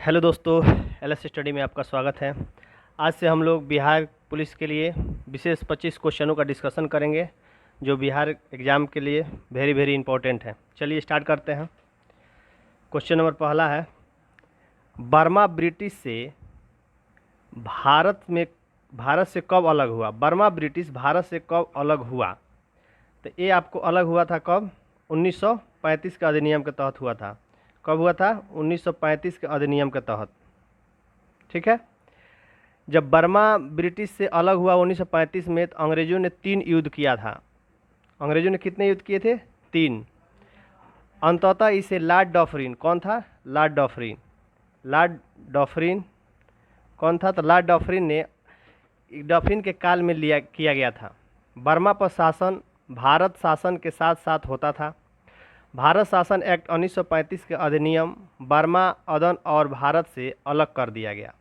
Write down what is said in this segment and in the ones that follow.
Hello दोस्तों, LS study में आपका स्वागत है। आज से हम लोग बिहार पुलिस के लिए विशेष 25 क्वेश्चनों का डिस्कशन करेंगे जो बिहार एग्ज़ाम के लिए वेरी वेरी इंपॉर्टेंट है। चलिए स्टार्ट करते हैं। क्वेश्चन नंबर पहला है, बर्मा ब्रिटिश से भारत से कब अलग हुआ? बर्मा ब्रिटिश भारत से कब अलग हुआ? तो ये आपको अलग हुआ था कब? 1935 के अधिनियम के तहत हुआ था। कब हुआ था? 1935 के अधिनियम के तहत। ठीक है। जब बर्मा ब्रिटिश से अलग हुआ 1935 में, तो अंग्रेज़ों ने 3 युद्ध किया था। अंग्रेज़ों ने कितने युद्ध किए थे? 3। अंततः इसे लॉर्ड डॉफरिन, कौन था? लॉर्ड डॉफरिन। लॉर्ड डॉफरिन कौन था? तो लॉर्ड डॉफरिन ने, डॉफरिन के काल में किया गया था। बर्मा पर शासन भारत शासन के साथ साथ होता था। भारत शासन एक्ट 1935 के अधिनियम बर्मा, अदन और भारत से अलग कर दिया गया।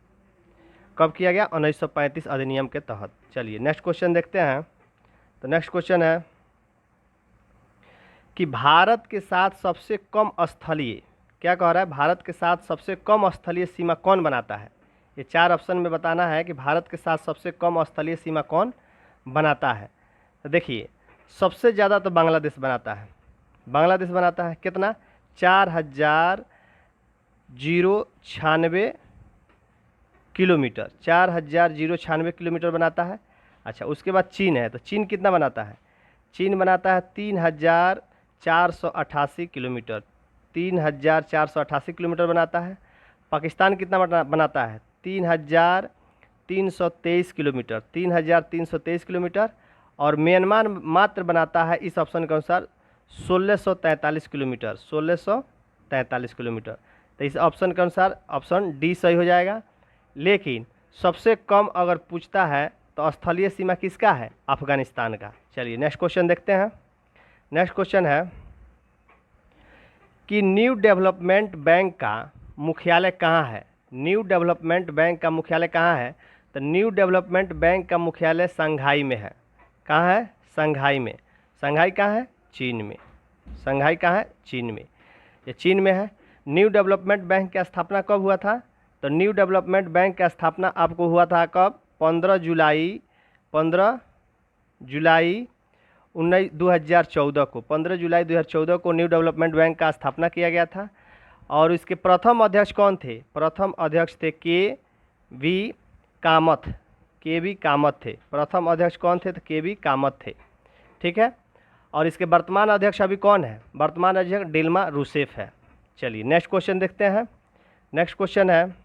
कब किया गया? 1935 अधिनियम के तहत। चलिए नेक्स्ट क्वेश्चन देखते हैं। तो नेक्स्ट क्वेश्चन है कि भारत के साथ सबसे कम स्थलीय, क्या कह रहा है? भारत के साथ सबसे कम स्थलीय सीमा कौन बनाता है? ये 4 ऑप्शन में बताना है कि भारत के साथ सबसे कम स्थलीय सीमा कौन बनाता है। तो देखिए, सबसे ज़्यादा तो बांग्लादेश बनाता है। बांग्लादेश बनाता है कितना? 4096 किलोमीटर। 4096 किलोमीटर बनाता है। अच्छा, उसके बाद चीन है, तो चीन कितना बनाता है? चीन बनाता है 3488 किलोमीटर। 3488 किलोमीटर बनाता है। पाकिस्तान कितना बनाता है? 3323 किलोमीटर। 3323 किलोमीटर। और म्यांमार मात्र बनाता है इस ऑप्शन के अनुसार 1643 किलोमीटर। 1643 किलोमीटर। तो इस ऑप्शन के अनुसार ऑप्शन डी सही हो जाएगा। लेकिन सबसे कम अगर पूछता है तो स्थलीय सीमा किसका है? अफगानिस्तान का। चलिए नेक्स्ट क्वेश्चन देखते हैं। नेक्स्ट क्वेश्चन है कि न्यू डेवलपमेंट बैंक का मुख्यालय कहाँ है? न्यू डेवलपमेंट बैंक का मुख्यालय कहाँ है? तो न्यू डेवलपमेंट बैंक का मुख्यालय शंघाई में है। कहाँ है? शंघाई में। शंघाई कहाँ है? चीन में। शंघाई कहाँ है? चीन में। ये चीन में है। न्यू डेवलपमेंट बैंक की स्थापना कब हुआ था? तो न्यू डेवलपमेंट बैंक की स्थापना आपको हुआ था कब? 15 जुलाई 2014 को। 15 जुलाई 2014 को न्यू डेवलपमेंट बैंक का स्थापना किया गया था। और इसके प्रथम अध्यक्ष कौन थे? प्रथम अध्यक्ष थे के वी कामत थे। प्रथम अध्यक्ष कौन थे? तो के वी कामत थे। ठीक है। और इसके वर्तमान अध्यक्ष अभी कौन है? वर्तमान अध्यक्ष डिल्मा रूसेफ है। चलिए नेक्स्ट क्वेश्चन देखते हैं। नेक्स्ट क्वेश्चन है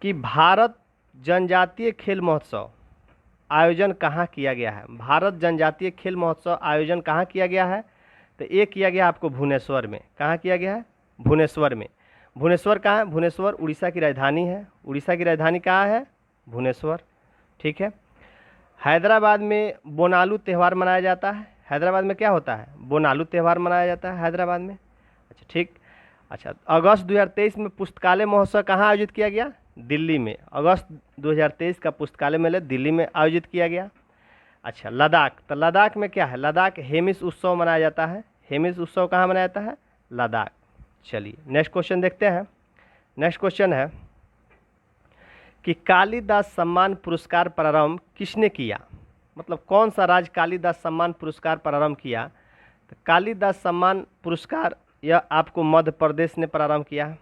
कि भारत जनजातीय खेल महोत्सव आयोजन कहाँ किया गया है? भारत जनजातीय खेल महोत्सव आयोजन कहाँ किया गया है? तो ये किया गया आपको भुवनेश्वर में। कहाँ किया गया है? भुवनेश्वर में। भुवनेश्वर कहाँ है? भुवनेश्वर उड़ीसा की राजधानी है। उड़ीसा की राजधानी कहाँ है? भुवनेश्वर। ठीक है। हैदराबाद में बोनालू त्यौहार मनाया जाता है। हैदराबाद में क्या होता है? बोनालू त्यौहार मनाया जाता है हैदराबाद में। अच्छा ठीक। अच्छा, अगस्त 2023 में पुस्तकालय महोत्सव कहाँ आयोजित किया गया? दिल्ली में। अगस्त 2023 का पुस्तकालय मेला दिल्ली में आयोजित किया गया। अच्छा, लद्दाख। तो लद्दाख में क्या है? लद्दाख हेमिस उत्सव मनाया जाता है। हेमिस उत्सव कहाँ मनाया जाता है? लद्दाख। चलिए नेक्स्ट क्वेश्चन देखते हैं। नेक्स्ट क्वेश्चन है कि कालिदास सम्मान पुरस्कार प्रारंभ किसने किया? मतलब कौन सा राज्य कालिदास सम्मान पुरस्कार प्रारंभ किया? तो कालिदास सम्मान पुरस्कार यह आपको मध्य प्रदेश ने प्रारंभ किया।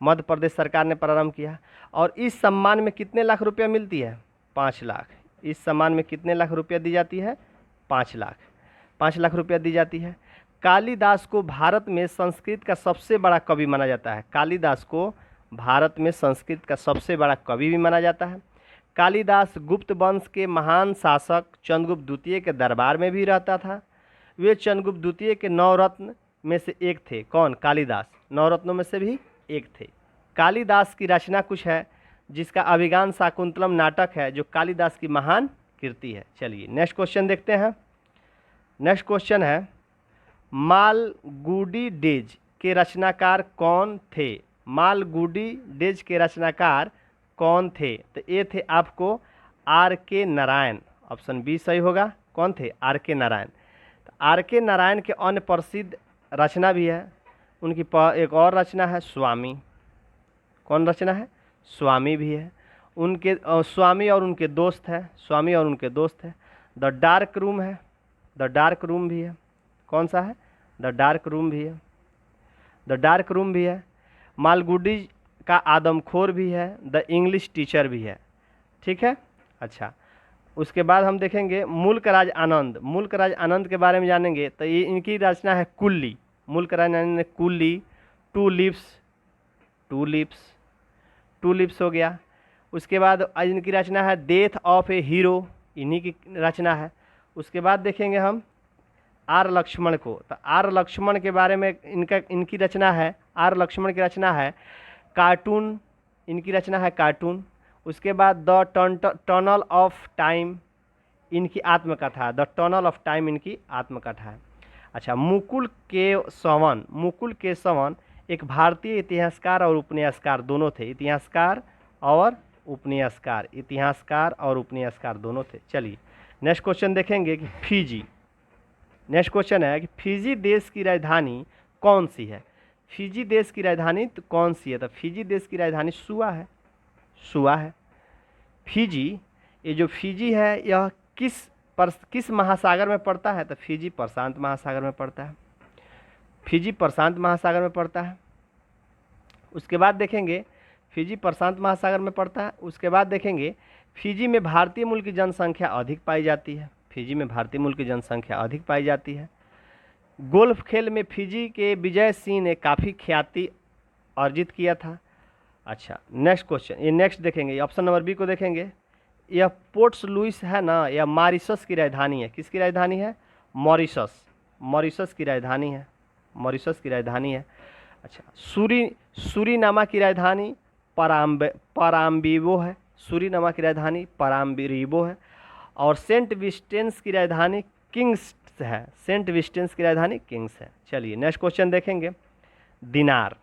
मध्य प्रदेश सरकार ने प्रारंभ किया। और इस सम्मान में कितने लाख रुपया मिलती है? 5 लाख। इस सम्मान में कितने लाख रुपया दी जाती है? 5 लाख। 5 लाख रुपया दी जाती है। कालिदास को भारत में संस्कृत का सबसे बड़ा कवि माना जाता है। कालिदास को भारत में संस्कृत का सबसे बड़ा कवि भी माना जाता है। कालिदास गुप्त वंश के महान शासक चंद्रगुप्त द्वितीय के दरबार में भी रहता था। वे चंद्रगुप्त द्वितीय के 9 रत्न में से एक थे। कौन? कालिदास 9 रत्नों में से भी एक थे। कालिदास की रचना कुछ है जिसका अभिज्ञान शाकुंतलम नाटक है, जो कालिदास की महान कृति है। चलिए नेक्स्ट क्वेश्चन देखते हैं। नेक्स्ट क्वेश्चन है मालगुडी डेज के रचनाकार कौन थे? मालगुडी डेज के रचनाकार कौन थे? तो ये थे आपको आर के नारायण। ऑप्शन बी सही होगा। कौन थे? आर के नारायण। तो आर के नारायण के अन्य प्रसिद्ध रचना भी है। उनकी एक और रचना है स्वामी। कौन रचना है? स्वामी भी है। उनके स्वामी और उनके दोस्त है, स्वामी और उनके दोस्त है। द डार्क रूम है, द डार्क रूम भी है। कौन सा है? द डार्क रूम भी है, द डार्क रूम भी है। मालगुडी का आदमखोर भी है, द इंग्लिश टीचर भी है। ठीक है। अच्छा, उसके बाद हम देखेंगे मुल्क राज आनंद। मुल्क राज आनंद के बारे में जानेंगे तो ये इनकी रचना है कुल्ली। मुल्क राज आनंद ने कुल्ली, to lips, to lips, to lips हो गया। उसके बाद आज इनकी रचना है डेथ ऑफ ए हीरो, इन्हीं की रचना है। उसके बाद देखेंगे हम आर लक्ष्मण को, तो आर लक्ष्मण के बारे में इनकी रचना है, आर लक्ष्मण की रचना है कार्टून, इनकी रचना है कार्टून। उसके बाद द टनल ऑफ टाइम, इनकी आत्मकथा, द टनल ऑफ टाइम इनकी आत्मकथा है। अच्छा, मुकुल केशवन, मुकुल केशवन एक भारतीय इतिहासकार और उपन्यासकार दोनों थे, इतिहासकार और उपन्यासकार, इतिहासकार और उपन्यासकार दोनों थे। चलिए नेक्स्ट क्वेश्चन देखेंगे कि फिजी, नेक्स्ट क्वेश्चन है कि फिजी देश की राजधानी कौन सी है? फिजी देश की राजधानी तो कौन सी है? तो फिजी देश की राजधानी सुआ है, सुआ है। फिजी, ये जो फिजी है यह किस महासागर में पड़ता है? तो फिजी प्रशांत महासागर में पड़ता है, फिजी प्रशांत महासागर में पड़ता है। उसके बाद देखेंगे फिजी प्रशांत महासागर में पड़ता है। उसके बाद देखेंगे फिजी में भारतीय मूल की जनसंख्या अधिक पाई जाती है, फिजी में भारतीय मूल की जनसंख्या अधिक पाई जाती है। गोल्फ खेल में फिजी के विजय सिंह ने काफ़ी ख्याति अर्जित किया था। अच्छा, नेक्स्ट क्वेश्चन, ये नेक्स्ट देखेंगे, ऑप्शन नंबर बी को देखेंगे। यह पोर्ट लुइस है ना, यह मॉरिशस की राजधानी है। किसकी राजधानी है? मॉरिशस, मॉरिशस की राजधानी है, मॉरिशस की राजधानी है। अच्छा, सूरीनामा की राजधानी पराम्बीबो है, सूरीनामा की राजधानी पराम्बीबो है। और सेंट विस्टेंस की राजधानी किंग्स है, सेंट विस्टेंस की राजधानी किंग्स है। चलिए नेक्स्ट क्वेश्चन देखेंगे। दिनार,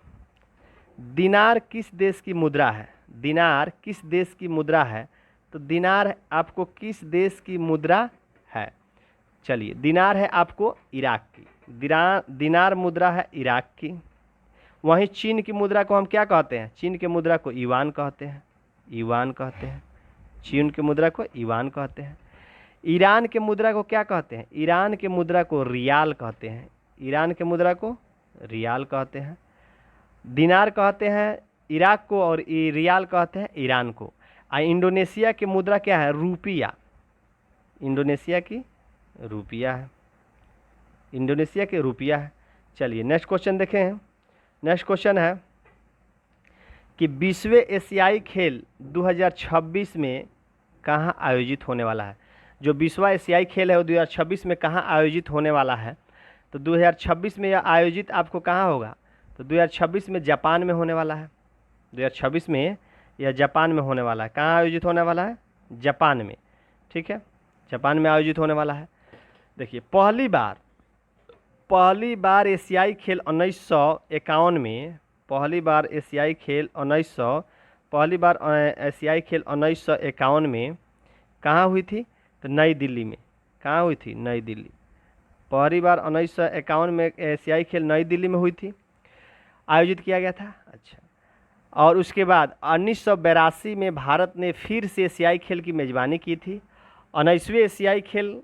दिनार किस देश की मुद्रा है? दिनार किस देश की मुद्रा है? तो दिनार आपको किस देश की मुद्रा है? चलिए, दिनार है आपको इराक की, दिनार मुद्रा है इराक की। वहीं चीन की मुद्रा को हम क्या कहते हैं? चीन के मुद्रा को युआन कहते हैं, युआन कहते हैं, चीन के मुद्रा को युआन कहते हैं। ईरान के मुद्रा को क्या कहते हैं? ईरान के मुद्रा को रियाल कहते हैं, ईरान के मुद्रा को रियाल कहते हैं। दिनार कहते हैं इराक को और रियाल कहते हैं ईरान को। इंडोनेशिया की मुद्रा क्या है? रुपया, इंडोनेशिया की रुपया है, इंडोनेशिया की रुपया है। चलिए नेक्स्ट क्वेश्चन देखें। नेक्स्ट क्वेश्चन है कि 20वें एशियाई खेल 2026 में कहाँ आयोजित होने वाला है? जो 20वां एशियाई खेल है वो 2026 में कहाँ आयोजित होने वाला है? तो 2026 में यह आयोजित आपको कहाँ होगा? तो 2026 में जापान में होने वाला है, 2026 में यह जापान में होने वाला है। कहाँ आयोजित होने वाला है? जापान में। ठीक है, जापान में आयोजित होने वाला है। देखिए, पहली बार एशियाई खेल 1951 में, पहली बार एशियाई खेल 1951 में कहाँ हुई थी? तो नई दिल्ली में। कहाँ हुई थी? नई दिल्ली। पहली बार 1951 में एशियाई खेल नई दिल्ली में हुई थी, आयोजित किया गया था। अच्छा, और उसके बाद 1982 में भारत ने फिर से एशियाई खेल की मेज़बानी की थी। 19वें एशियाई खेल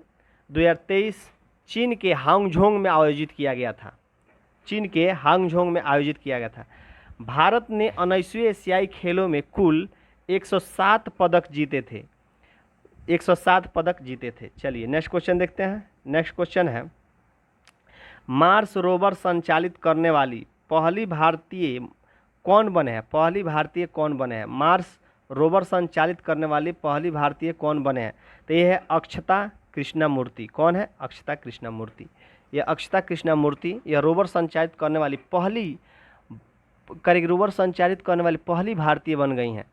2023 चीन के हांगझोंग में आयोजित किया गया था, चीन के हांगझोंग में आयोजित किया गया था। भारत ने 19वें एशियाई खेलों में कुल 107 पदक जीते थे, 107 पदक जीते थे। चलिए नेक्स्ट क्वेश्चन देखते हैं। नेक्स्ट क्वेश्चन है, मार्स रोवर संचालित करने वाली पहली भारतीय कौन बने हैं? पहली भारतीय कौन बने हैं? मार्स रोवर संचालित करने वाली पहली भारतीय कौन बने हैं? तो ये है अक्षता कृष्णमूर्ति। कौन है? अक्षता कृष्णमूर्ति। यह अक्षता कृष्णमूर्ति यह रोवर संचालित करने वाली पहली रोवर संचालित करने वाली पहली भारतीय बन गई हैं।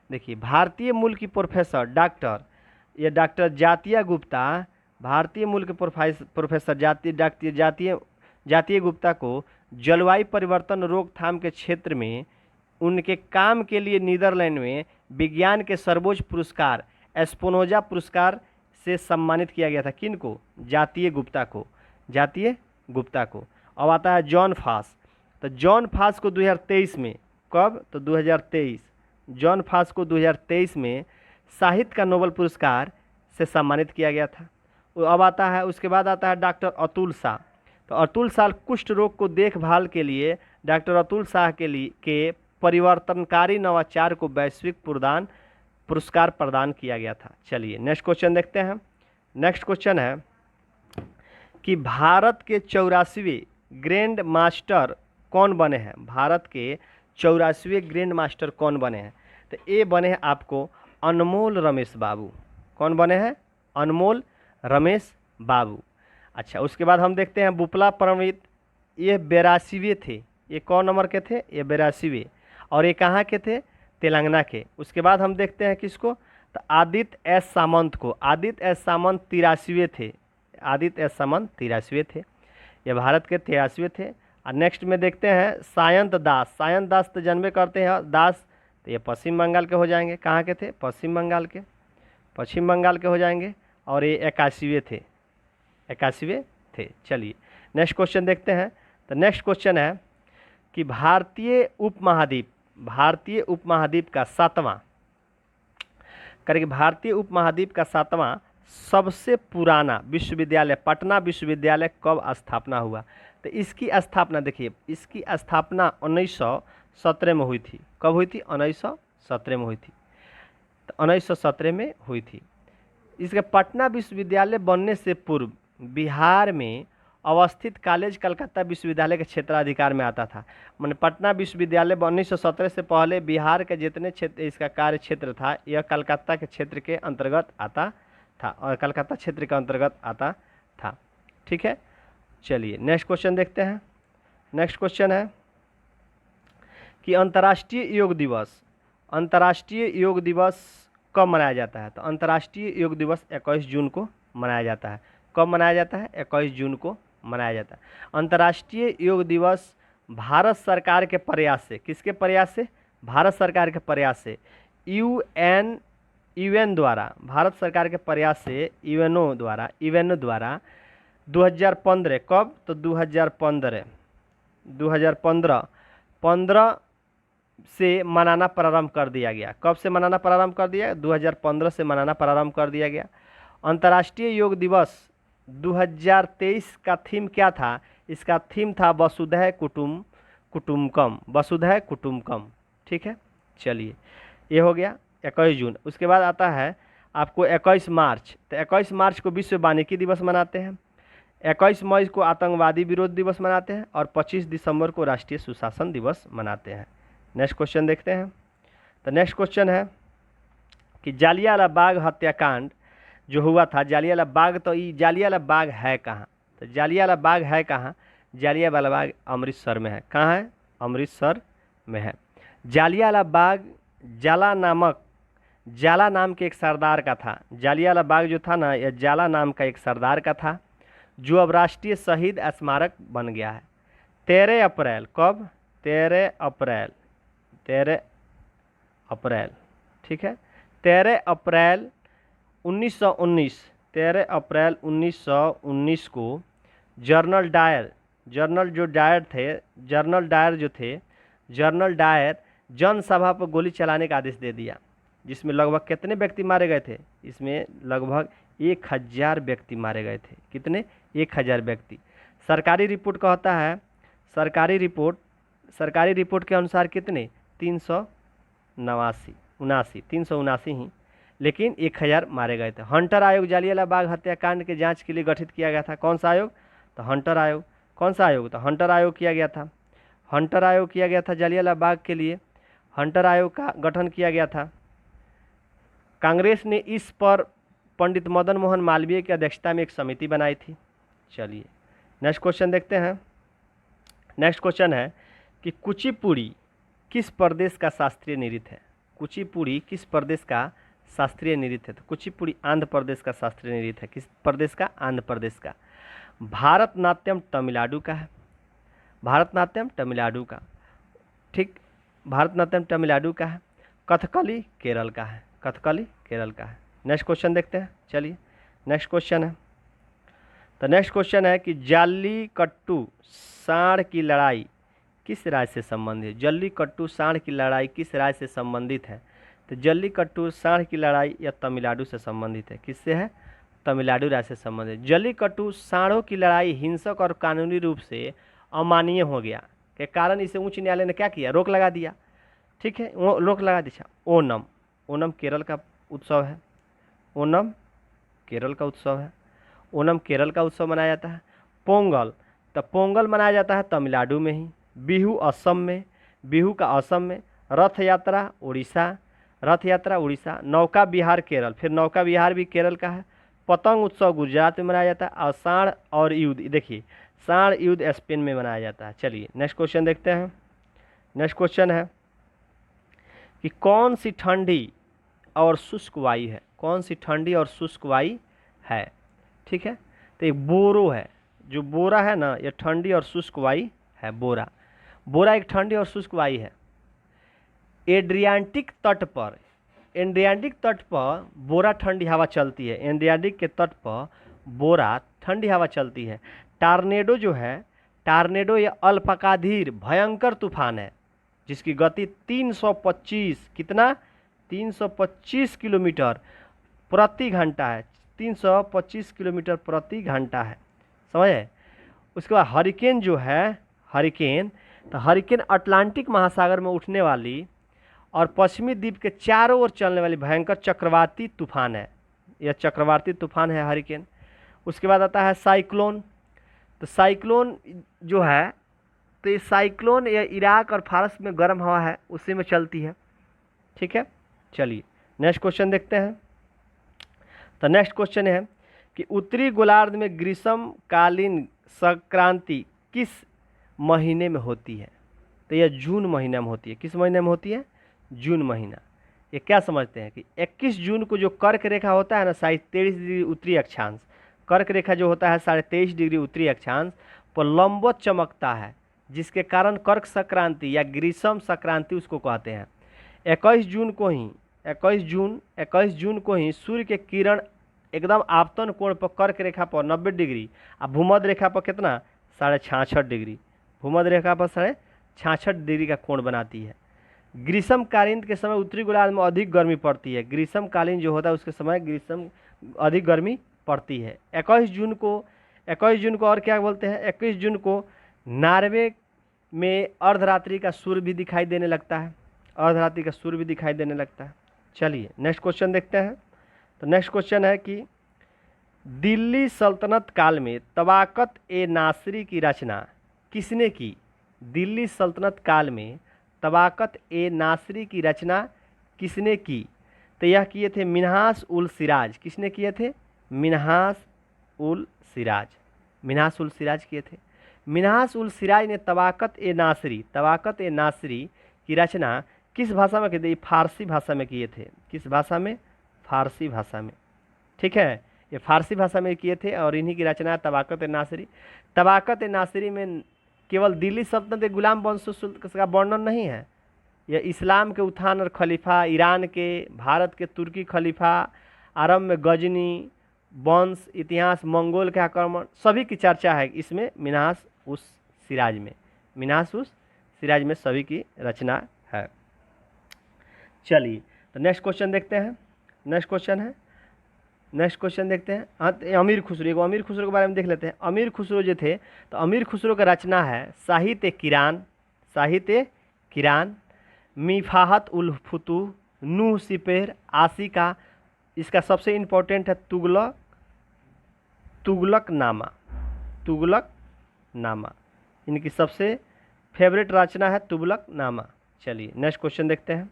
देखिए, भारतीय मूल की प्रोफेसर डॉक्टर जातिया गुप्ता, भारतीय मूल के प्रोफेसर जातिया गुप्ता को जलवायु परिवर्तन रोकथाम के क्षेत्र में उनके काम के लिए नीदरलैंड में विज्ञान के सर्वोच्च पुरस्कार एस्पोनोजा पुरस्कार से सम्मानित किया गया था। किन को? जातिया गुप्ता को, जातिया गुप्ता को। अब आता है जॉन फास। तो जॉन फास को 2023 में कब? तो 2023। जॉन फास को 2023 में साहित्य का नोबेल पुरस्कार से सम्मानित किया गया था। अब आता है, उसके बाद आता है डॉक्टर अतुल शाह। तो अतुल शाह कुष्ठ रोग को देखभाल के लिए डॉक्टर अतुल शाह के परिवर्तनकारी नवाचार को वैश्विक पुरस्कार प्रदान किया गया था। चलिए नेक्स्ट क्वेश्चन देखते हैं। नेक्स्ट क्वेश्चन है कि भारत के 84वें ग्रैंड मास्टर कौन बने हैं? भारत के 84वें ग्रैंड मास्टर कौन बने हैं? तो ये बने हैं आपको अनमोल रमेश बाबू। कौन बने हैं? अनमोल रमेश बाबू। अच्छा, उसके बाद हम देखते हैं बुपला परमित, ये 82वें थे। ये कौन नंबर के थे? ये 82वें। और ये कहाँ के थे? तेलंगाना के। उसके बाद हम देखते हैं किसको? तो आदित्य एस सामंत को। आदित्य एस सामंत 83वें थे। आदित्य एस सामंत 83वें थे। ये भारत के 83वें थे। और नेक्स्ट में देखते हैं सायंत दास। सायंत दास तो जन्मे करते हैं दास, तो ये पश्चिम बंगाल के हो जाएंगे। कहाँ के थे? पश्चिम बंगाल के। पश्चिम बंगाल के हो जाएंगे। और ये 81वें थे। 81वें थे। चलिए नेक्स्ट क्वेश्चन देखते हैं। तो नेक्स्ट क्वेश्चन है कि भारतीय उपमहाद्वीप का सातवां करेंगे। भारतीय उपमहाद्वीप का सातवां सबसे पुराना विश्वविद्यालय पटना विश्वविद्यालय कब स्थापना हुआ? तो इसकी स्थापना देखिए, इसकी स्थापना 1917 में हुई थी। कब हुई थी? 1917 में हुई थी। तो 1917 में हुई थी। इसके पटना विश्वविद्यालय बनने से पूर्व बिहार में अवस्थित कॉलेज कलकत्ता विश्वविद्यालय के क्षेत्राधिकार में आता था। मैंने पटना विश्वविद्यालय 1917 से पहले बिहार के जितने क्षेत्र इसका कार्य क्षेत्र था, यह कलकत्ता के क्षेत्र के अंतर्गत आता था और कलकत्ता क्षेत्र के अंतर्गत आता था। ठीक है, चलिए नेक्स्ट क्वेश्चन देखते हैं। नेक्स्ट क्वेश्चन है कि अंतर्राष्ट्रीय योग दिवस कब मनाया जाता है? तो अंतर्राष्ट्रीय योग दिवस 21 जून को मनाया जाता है। कब मनाया जाता है? 21 जून को मनाया जाता है। अंतर्राष्ट्रीय योग दिवस भारत सरकार के प्रयास से, किसके प्रयास से? भारत सरकार के प्रयास से यूएन द्वारा, भारत सरकार के प्रयास से यूएनओ द्वारा 2015, कब? तो 2015 से मनाना प्रारंभ कर दिया गया। कब से मनाना प्रारंभ कर दिया? 2015 से मनाना प्रारंभ कर दिया गया। अंतर्राष्ट्रीय योग दिवस 2023 का थीम क्या था? इसका थीम था वसुधैव कुटुम्बकम। वसुधैव कुटुम्बकम। ठीक है, चलिए ये हो गया 21 जून। उसके बाद आता है आपको 21 मार्च। तो 21 मार्च को विश्व वानिकी दिवस मनाते हैं। 21 मई को आतंकवादी विरोध दिवस मनाते हैं और 25 दिसंबर को राष्ट्रीय सुशासन दिवस मनाते हैं। नेक्स्ट क्वेश्चन देखते हैं। तो नेक्स्ट क्वेश्चन है कि जालियांवाला बाग हत्याकांड जो हुआ था, जालियांवाला बाग, तो ये जालियांवाला बाग है कहाँ? तो जालियांवाला बाग है कहाँ? जालियांवाला बाग अमृतसर में है। कहाँ है? अमृतसर में है। जालियांवाला बाग जाला नाम के एक सरदार का था। जालियांवाला बाग जो था ना, यह जाला नाम का एक सरदार का था, जो अब राष्ट्रीय शहीद स्मारक बन गया है। 13 अप्रैल, कब? 13 अप्रैल, ठीक है, 13 अप्रैल 1919 को जनरल डायर जनसभा पर गोली चलाने का आदेश दे दिया, जिसमें लगभग कितने व्यक्ति मारे गए थे? इसमें लगभग 1000 व्यक्ति मारे गए थे। कितने? 1000 व्यक्ति। सरकारी रिपोर्ट कहता है, सरकारी रिपोर्ट के अनुसार कितने? 379 ही, लेकिन 1000 मारे गए थे। हंटर आयोग जालियांवाला बाग हत्याकांड के जांच के लिए गठित किया गया था। कौन सा आयोग? तो हंटर आयोग। कौन सा आयोग? तो हंटर आयोग किया गया था। हंटर आयोग किया गया था जालियांवाला बाग के लिए। हंटर आयोग का गठन किया गया था। कांग्रेस ने इस पर पंडित मदन मोहन मालवीय की अध्यक्षता में एक समिति बनाई थी। चलिए नेक्स्ट क्वेश्चन देखते हैं। नेक्स्ट क्वेश्चन है कि कुचिपुड़ी किस प्रदेश का शास्त्रीय नृत्य है? कुचिपुड़ी किस प्रदेश का शास्त्रीय नृत्य है? तो कुचिपुड़ी आंध्र प्रदेश का शास्त्रीय नृत्य है। किस प्रदेश का? आंध्र प्रदेश का। भारतनाट्यम तमिलनाडु का है। भारतनाट्यम तमिलनाडु का, ठीक, भारतनाट्यम तमिलनाडु का है। कथकली केरल का है। कथकली केरल का है। नेक्स्ट क्वेश्चन देखते हैं। चलिए नेक्स्ट क्वेश्चन है। तो नेक्स्ट क्वेश्चन है कि जाल्लीकट्टू सांड की लड़ाई किस राज्य से संबंधित है? जल्लीकट्टू सांड की लड़ाई किस राज्य से संबंधित है? तो जल्लीकट्टू सांड की लड़ाई या तमिलनाडु से संबंधित है। किससे है? तमिलनाडु राज्य से संबंधित। जल्लीकट्टू सांडों की लड़ाई हिंसक और कानूनी रूप से अमान्य हो गया के कारण इसे उच्च न्यायालय ने क्या किया? रोक लगा दिया। ठीक है, वो रोक लगा दिया। ओनम, ओनम केरल का उत्सव है। ओनम केरल का उत्सव है। ओनम केरल का उत्सव मनाया जाता है। पोंगल, तो पोंगल मनाया जाता है तमिलनाडु में ही। बिहू असम में, बिहू का असम में। रथ यात्रा उड़ीसा, रथ यात्रा उड़ीसा। नौका विहार केरल, फिर नौका विहार भी केरल का है। पतंग उत्सव गुजरात में मनाया जाता है। और सांड और युद्ध, देखिए सांड युद्ध स्पेन में मनाया जाता है। चलिए नेक्स्ट क्वेश्चन देखते हैं। नेक्स्ट क्वेश्चन है कि कौन सी ठंडी और शुष्क वायु है? कौन सी ठंडी और शुष्क वायु है? ठीक है, तो एक बोरो है। जो बोरा है ना, ये ठंडी और शुष्क वायु है। बोरा, बोरा एक ठंडी और शुष्क वायु है। एड्रियाटिक तट पर, एड्रियाटिक तट पर बोरा ठंडी हवा चलती है। एड्रियाटिक के तट पर बोरा ठंडी हवा चलती है। टार्नेडो जो है, टार्नेडो ये अल्पकाधीर भयंकर तूफान है जिसकी गति 325, कितना? 325 किलोमीटर प्रति घंटा है। 325 किलोमीटर प्रति घंटा है, समझे? उसके बाद हरिकेन जो है, हरिकेन, तो हरिकेन अटलांटिक महासागर में उठने वाली और पश्चिमी द्वीप के चारों ओर चलने वाली भयंकर चक्रवाती तूफान है। यह चक्रवाती तूफान है हरिकेन। उसके बाद आता है साइक्लोन। तो साइक्लोन जो है, तो ये साइक्लोन या इराक और फारस में गर्म हवा है, उसी में चलती है। ठीक है, चलिए नेक्स्ट क्वेश्चन देखते हैं। तो नेक्स्ट क्वेश्चन है कि उत्तरी गोलार्ध में ग्रीष्मकालीन संक्रांति किस महीने में होती है? तो यह जून महीना में होती है। किस महीने में होती है? जून महीना। ये क्या समझते हैं कि 21 जून को जो कर्क रेखा होता है ना, 23.5 डिग्री उत्तरी अक्षांश, कर्क रेखा जो होता है 23.5 डिग्री उत्तरी अक्षांश पर लंबवत चमकता है, जिसके कारण कर्क संक्रांति या ग्रीष्म संक्रांति उसको कहते हैं। 21 जून को ही 21 जून को ही सूर्य के किरण एकदम आपतन कोण पर कर्क रेखा पर 90 डिग्री और भूमध्य रेखा पर कितना? 66.5 डिग्री। भूमध्य रेखा पर 66.5 डिग्री का कोण बनाती है। ग्रीष्मकालीन के समय उत्तरी गोलार्ध में अधिक गर्मी पड़ती है। ग्रीष्मकालीन जो होता है उसके समय ग्रीष्म अधिक गर्मी पड़ती है। 21 जून को और क्या बोलते हैं? 21 जून को नॉर्वे में अर्धरात्रि का सूर्य भी दिखाई देने लगता है। अर्धरात्रि का सूर्य भी दिखाई देने लगता है। चलिए नेक्स्ट क्वेश्चन देखते हैं। तो नेक्स्ट क्वेश्चन है कि दिल्ली सल्तनत काल में तबाकत ए नासरी की रचना किसने की? दिल्ली सल्तनत काल में तबाकत ए नासरी की रचना किसने की? तो यह किए थे मिन्हास उल सिराज। किसने किए थे? मिन्हास उल सिराज। मिन्हास उल सिराज किए थे। मिन्हास उल सिराज ने तबाकत ए नासरी की रचना किस भाषा में की थी? फारसी भाषा में किए थे। किस भाषा में? फारसी भाषा में। ठीक है, ये फारसी भाषा में किए थे और इन्हीं की रचना तबाकत ए नासरी। तबाकत ए नासरी में केवल दिल्ली सल्तनत गुलाम वंश का वर्णन नहीं है, यह इस्लाम के उत्थान और खलीफा, ईरान के, भारत के तुर्की खलीफा, आरब में गजनी वंश, इतिहास, मंगोल के आक्रमण, सभी की चर्चा है इसमें। मिन्हास उस सिराज में, मिन्हास उस सिराज में सभी की रचना है। चलिए तो नेक्स्ट क्वेश्चन देखते हैं। नेक्स्ट क्वेश्चन देखते हैं। हाँ, अमीर खुसरो, अमीर खुसरो के बारे में देख लेते हैं। अमीर खुसरो जो थे, तो अमीर खुसरो का रचना है साहित्य किरान, मिफाहत उल फुतूह, नूह सिपेर, आशिका। इसका सबसे इम्पोर्टेंट है तुगलकनामा। इनकी सबसे फेवरेट रचना है तुगलकनामा। चलिए नेक्स्ट क्वेश्चन देखते हैं।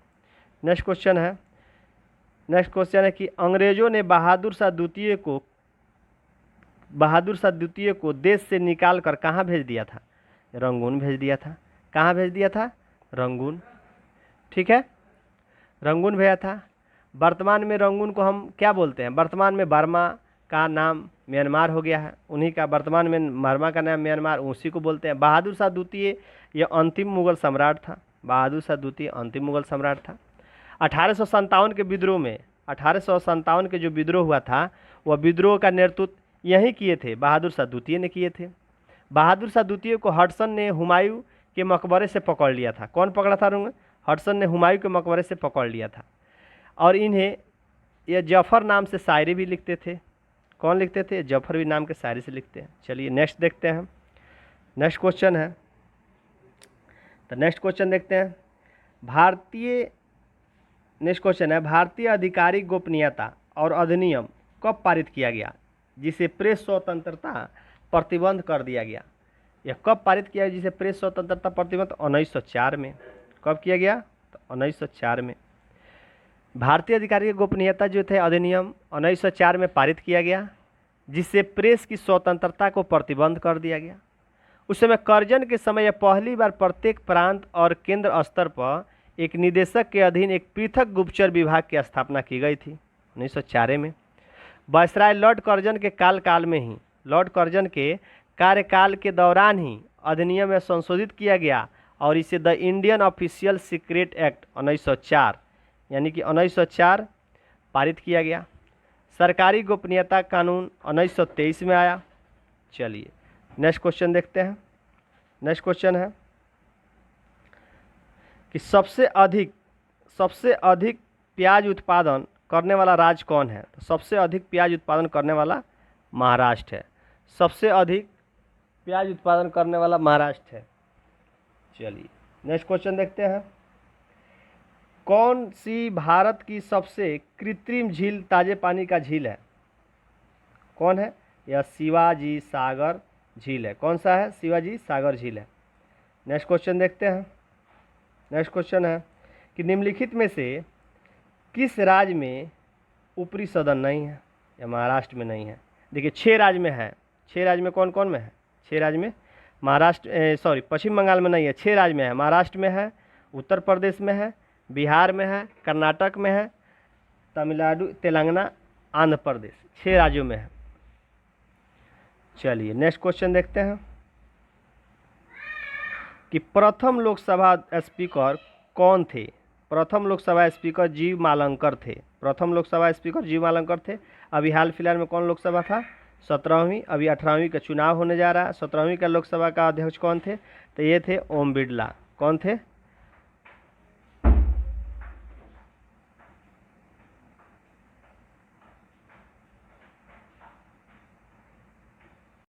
नेक्स्ट क्वेश्चन है कि अंग्रेजों ने बहादुर शाह द्वितीय को देश से निकाल कर कहाँ भेज दिया था? रंगून भेज दिया था। कहाँ भेज दिया था? रंगून। ठीक है, रंगून भेजा था। वर्तमान में रंगून को हम क्या बोलते हैं? वर्तमान में बर्मा का नाम म्यांमार हो गया है, उन्हीं का वर्तमान में बर्मा का नाम म्यांमार, उसी को बोलते हैं। बहादुर शाह द्वितीय यह अंतिम मुगल सम्राट था। बहादुर शाह द्वितीय अंतिम मुगल सम्राट था। 1857 के विद्रोह में, 1857 के जो विद्रोह हुआ था, वह विद्रोह का नेतृत्व यही किए थे, बहादुर शाह द्वितीय ने किए थे। बहादुर शाह द्वितीय को हडसन ने हुमायूं के मकबरे से पकड़ लिया था। कौन पकड़ा था रुंग? हडसन ने हुमायूं के मकबरे से पकड़ लिया था। और इन्हें ये जफ़र नाम से शायरी भी लिखते थे। कौन लिखते थे? जफ़र भी नाम के शायरी से लिखते हैं। चलिए नेक्स्ट देखते हैं। नेक्स्ट क्वेश्चन है, तो नेक्स्ट क्वेश्चन देखते हैं। नेक्स्ट क्वेश्चन है, भारतीय आधिकारिक गोपनीयता और अधिनियम कब पारित किया गया जिसे प्रेस स्वतंत्रता प्रतिबंध कर दिया गया? यह कब पारित किया गया जिसे प्रेस स्वतंत्रता प्रतिबंध? 1904 में। कब किया गया? तो 1904 में। भारतीय आधिकारिक गोपनीयता जो थे अधिनियम 1904 में पारित किया गया, जिससे प्रेस की स्वतंत्रता को प्रतिबंध कर दिया गया। उस समय कर्जन के समय यह पहली बार प्रत्येक प्रांत और केंद्र स्तर पर एक निदेशक के अधीन एक पृथक गुप्तचर विभाग की स्थापना की गई थी 1904 में। वायसराय लॉर्ड कर्जन के काल में ही, लॉर्ड कर्जन के कार्यकाल के दौरान ही अधिनियम में संशोधित किया गया और इसे the Indian official secret act 1904 यानी कि 1904 पारित किया गया। सरकारी गोपनीयता कानून 1923 में आया। चलिए नेक्स्ट क्वेश्चन देखते हैं। नेक्स्ट क्वेश्चन है कि सबसे अधिक प्याज उत्पादन करने वाला राज्य कौन है? तो सबसे अधिक प्याज उत्पादन करने वाला महाराष्ट्र है। सबसे अधिक प्याज उत्पादन करने वाला महाराष्ट्र है। चलिए नेक्स्ट क्वेश्चन देखते हैं। कौन सी भारत की सबसे कृत्रिम झील ताजे पानी का झील है? कौन है? यह शिवाजी सागर झील है। कौन सा है? शिवाजी सागर झील है। नेक्स्ट क्वेश्चन देखते हैं। नेक्स्ट क्वेश्चन है कि निम्नलिखित में से किस राज्य में ऊपरी सदन नहीं है? या महाराष्ट्र में नहीं है। देखिए 6 राज्य में है। 6 राज्य में कौन कौन में है? 6 राज्य में पश्चिम बंगाल में नहीं है। 6 राज्य में है। महाराष्ट्र में है, उत्तर प्रदेश में है, बिहार में है, कर्नाटक में है, तमिलनाडु, तेलंगाना, आंध्र प्रदेश। 6 राज्यों में है। चलिए नेक्स्ट क्वेश्चन देखते हैं कि प्रथम लोकसभा स्पीकर कौन थे? प्रथम लोकसभा स्पीकर जीव मालंकर थे। प्रथम लोकसभा स्पीकर जीव मालंकर थे। अभी हाल फिलहाल में कौन लोकसभा था? 17वीं। अभी 18वीं का चुनाव होने जा रहा है। 17वीं का लोकसभा का अध्यक्ष कौन थे? तो ये थे ओम बिरला। कौन थे?